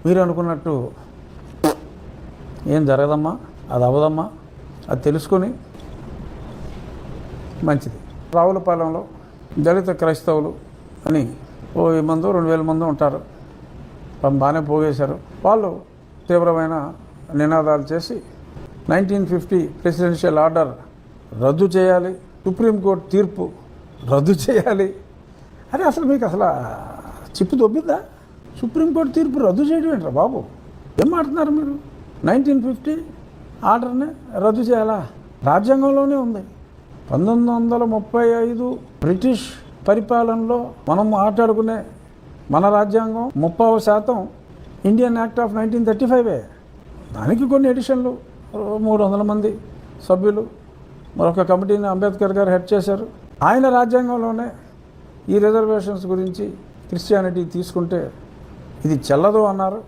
మీరు అనుకున్నట్టు ఏం జరగదమ్మా, అది అవ్వదమ్మా, అది తెలుసుకొని మంచిది. రావులపాలెంలో దళిత క్రైస్తవులు అని 1000 మందో 2000 మందో ఉంటారు. బాగానే పోగేశారు. వాళ్ళు తీవ్రమైన నినాదాలు చేసి 1950 ప్రెసిడెన్షియల్ ఆర్డర్ రద్దు చేయాలి, సుప్రీంకోర్టు తీర్పు రద్దు చేయాలి. అరే అసలు మీకు అసలు చిప్పు దొబ్బిందా? సుప్రీంకోర్టు తీర్పు రద్దు చేయడం ఏంట్రా బాబు, ఏం మాట్లాడుతున్నారు మీరు? 1950 ఆర్డర్ని రద్దు చేయాలా? రాజ్యాంగంలోనే ఉంది. 1935 బ్రిటిష్ పరిపాలనలో మనం మాట్లాడుకునే మన రాజ్యాంగం 30% ఇండియన్ యాక్ట్ ఆఫ్ 1935. దానికి కొన్ని ఎడిషన్లు, 300 మంది సభ్యులు, మరొక కమిటీని అంబేద్కర్ గారు హెడ్ చేశారు. ఆయన రాజ్యాంగంలోనే ఈ రిజర్వేషన్స్ గురించి క్రిస్టియానిటీ తీసుకుంటే ఇది చెల్లదు అన్నారు.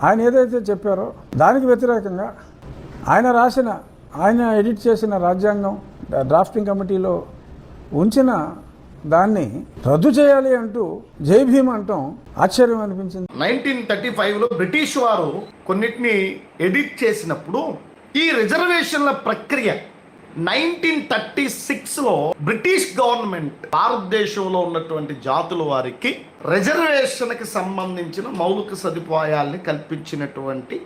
ఆయన ఏదైతే చెప్పారో దానికి వ్యతిరేకంగా ఆయన ఎడిట్ చేసిన రాజ్యాంగం డ్రాఫ్టింగ్ కమిటీలో ఉంచిన దాన్ని రద్దు చేయాలి అంటూ జై భీమ్ అంటాం ఆశ్చర్యం అనిపించింది. 1935లో బ్రిటిష్ వారు కొన్నిటిని ఎడిట్ చేసినప్పుడు ఈ రిజర్వేషన్ల ప్రక్రియ 1936లో బ్రిటిష్ గవర్నమెంట్ భారతదేశంలో ఉన్నటువంటి జాతుల వారికి రిజర్వేషన్కి సంబంధించిన మౌలిక సదుపాయాల్ని కల్పించినటువంటి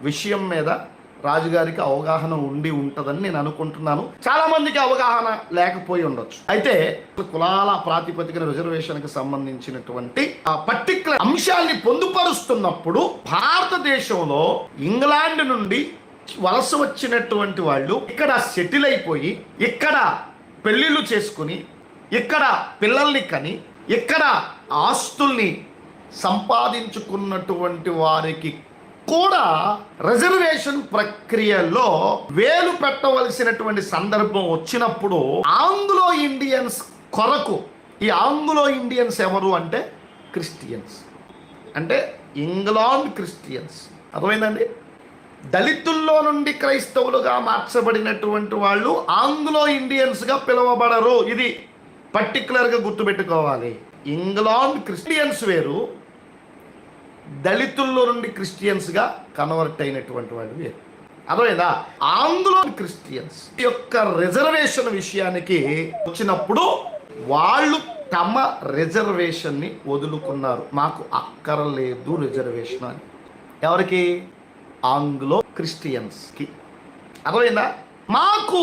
విషయం మీద రాజుగారికి అవగాహన ఉంటుందని నేను అనుకుంటున్నాను. చాలా మందికి అవగాహన లేకపోయి ఉండొచ్చు. అయితే కులాల ప్రాతిపదికన రిజర్వేషన్కి సంబంధించినటువంటి ఆ పర్టికులర్ అంశాన్ని పొందుపరుస్తున్నప్పుడు భారతదేశంలో ఇంగ్లాండ్ నుండి వలస వచ్చినటువంటి వాళ్ళు ఇక్కడ సెటిల్ అయిపోయి ఇక్కడ పెళ్లిళ్ళు చేసుకుని ఇక్కడ పిల్లల్ని కని ఇక్కడ ఆస్తుల్ని సంపాదించుకున్నటువంటి వారికి కూడా రిజర్వేషన్ ప్రక్రియలో వేలు పెట్టవలసినటువంటి సందర్భం వచ్చినప్పుడు ఆంగ్లో ఇండియన్స్ కొరకు, ఈ ఆంగ్లో ఇండియన్స్ ఎవరు అంటే క్రిస్టియన్స్, అంటే ఇంగ్లాండ్ క్రిస్టియన్స్. అర్థమైందండి? దళితుల్లో నుండి క్రైస్తవులుగా మార్చబడినటువంటి వాళ్ళు ఆంగ్లో ఇండియన్స్గా పిలువబడరు. ఇది పర్టికులర్గా గుర్తుపెట్టుకోవాలి. ఇంగ్లాండ్ క్రిస్టియన్స్ వేరు, దళితుల్లో నుండి క్రిస్టియన్స్గా కన్వర్ట్ అయినటువంటి వాళ్ళు వేరు. అర్థమైందా? ఆంగ్లో క్రిస్టియన్స్ యొక్క రిజర్వేషన్ విషయానికి వచ్చినప్పుడు వాళ్ళు తమ రిజర్వేషన్ని వదులుకున్నారు. మాకు అక్కరలేదు రిజర్వేషన్ అని. ఎవరికి? ఆంగ్లో క్రిస్టియన్స్కి. అర్థమైందా? మాకు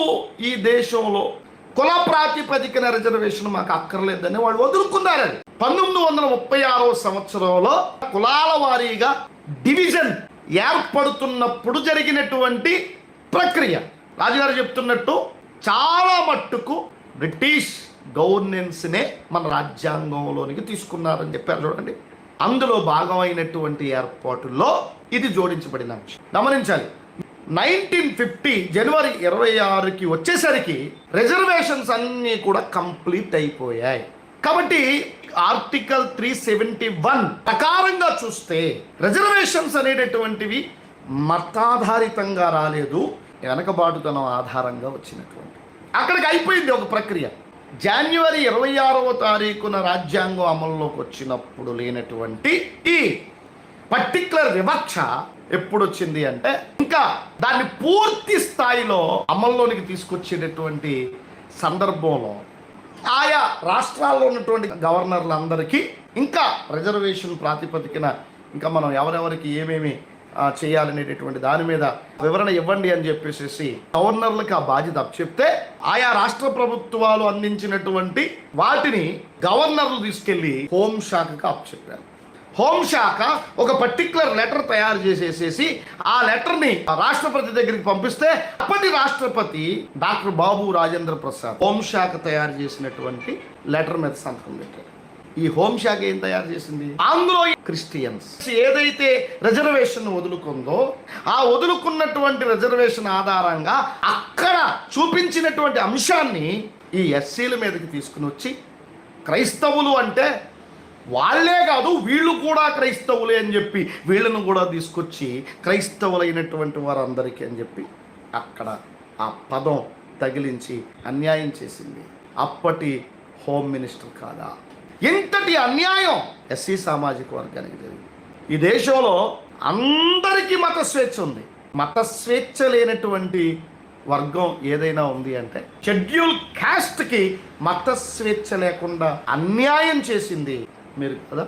ఈ దేశంలో కుల ప్రాతిపదికన రిజర్వేషన్ మాకు అక్కర్లేదని వాళ్ళు వదులుకున్నారని 1936వ సంవత్సరంలో కులాల వారీగా డివిజన్ ఏర్పడుతున్నప్పుడు జరిగినటువంటి ప్రక్రియ. రాజుగారు చెప్తున్నట్టు చాలా మట్టుకు బ్రిటిష్ గవర్నెన్స్నే మన రాజ్యాంగంలోనికి తీసుకున్నారని చెప్పారు. చూడండి, అందులో భాగమైనటువంటి ఏర్పాటుల్లో ఇది జోడించబడిన అంశం గమనించాలి. 1950 జనవరి 26కి వచ్చేసరికి రిజర్వేషన్స్ అన్నీ కూడా కంప్లీట్ అయిపోయాయి. కాబట్టి ఆర్టికల్ 371 ప్రకారంగా చూస్తే రిజర్వేషన్స్ అనేటటువంటివి మతాధారితంగా రాలేదు, వెనకబాటుతనం ఆధారంగా వచ్చినటువంటి. అక్కడికి అయిపోయింది ఒక ప్రక్రియ. జనవరి 26వ తారీఖున రాజ్యాంగం అమల్లోకి వచ్చినప్పుడు లేనటువంటి ఈ పర్టికులర్ వివక్ష ఎప్పుడు వచ్చింది అంటే ఇంకా దాన్ని పూర్తి స్థాయిలో అమల్లోనికి తీసుకొచ్చేటటువంటి సందర్భంలో ఆయా రాష్ట్రాల్లో ఉన్నటువంటి గవర్నర్లందరికీ ఇంకా రిజర్వేషన్ ప్రాతిపదికన ఇంకా మనం ఎవరెవరికి ఏమేమి చేయాలనేటటువంటి దాని మీద వివరణ ఇవ్వండి అని చెప్పేసి గవర్నర్లకు ఆ బాధ్యత అప్పచెప్తే ఆయా రాష్ట్ర ప్రభుత్వాలు అందించినటువంటి వాటిని గవర్నర్లు తీసుకెళ్లి హోంశాఖకు అప్పచెప్పారు. హోంశాఖ ఒక పర్టికులర్ లెటర్ తయారు చేసేసేసి ఆ లెటర్ని రాష్ట్రపతి దగ్గరికి పంపిస్తే అప్పటి రాష్ట్రపతి డాక్టర్ బాబు రాజేంద్ర ప్రసాద్ హోంశాఖ తయారు చేసినటువంటి లెటర్ మీద సంతకం పెట్టారు. ఈ హోంశాఖ ఏం తయారు చేసింది? ఆంగ్లో క్రిస్టియన్స్ ఏదైతే రిజర్వేషన్ వదులుకుందో ఆ వదులుకున్నటువంటి రిజర్వేషన్ ఆధారంగా అక్కడ చూపించినటువంటి అంశాన్ని ఈ ఎస్సీల మీదకి తీసుకుని వచ్చి క్రైస్తవులు అంటే వాళ్ళే కాదు వీళ్ళు కూడా క్రైస్తవులే అని చెప్పి వీళ్ళను కూడా తీసుకొచ్చి క్రైస్తవులైనటువంటి వారందరికీ అని చెప్పి అక్కడ ఆ పదం తగిలించి అన్యాయం చేసింది అప్పటి హోమ్ మినిస్టర్ కాదా? ఎంతటి అన్యాయం ఎస్సీ సామాజిక వర్గానికి జరిగింది. ఈ దేశంలో అందరికీ మత స్వేచ్ఛ ఉంది. మత స్వేచ్ఛ లేనటువంటి వర్గం ఏదైనా ఉంది అంటే షెడ్యూల్ కాస్ట్కి మత స్వేచ్ఛ లేకుండా అన్యాయం చేసింది మీరు కదా.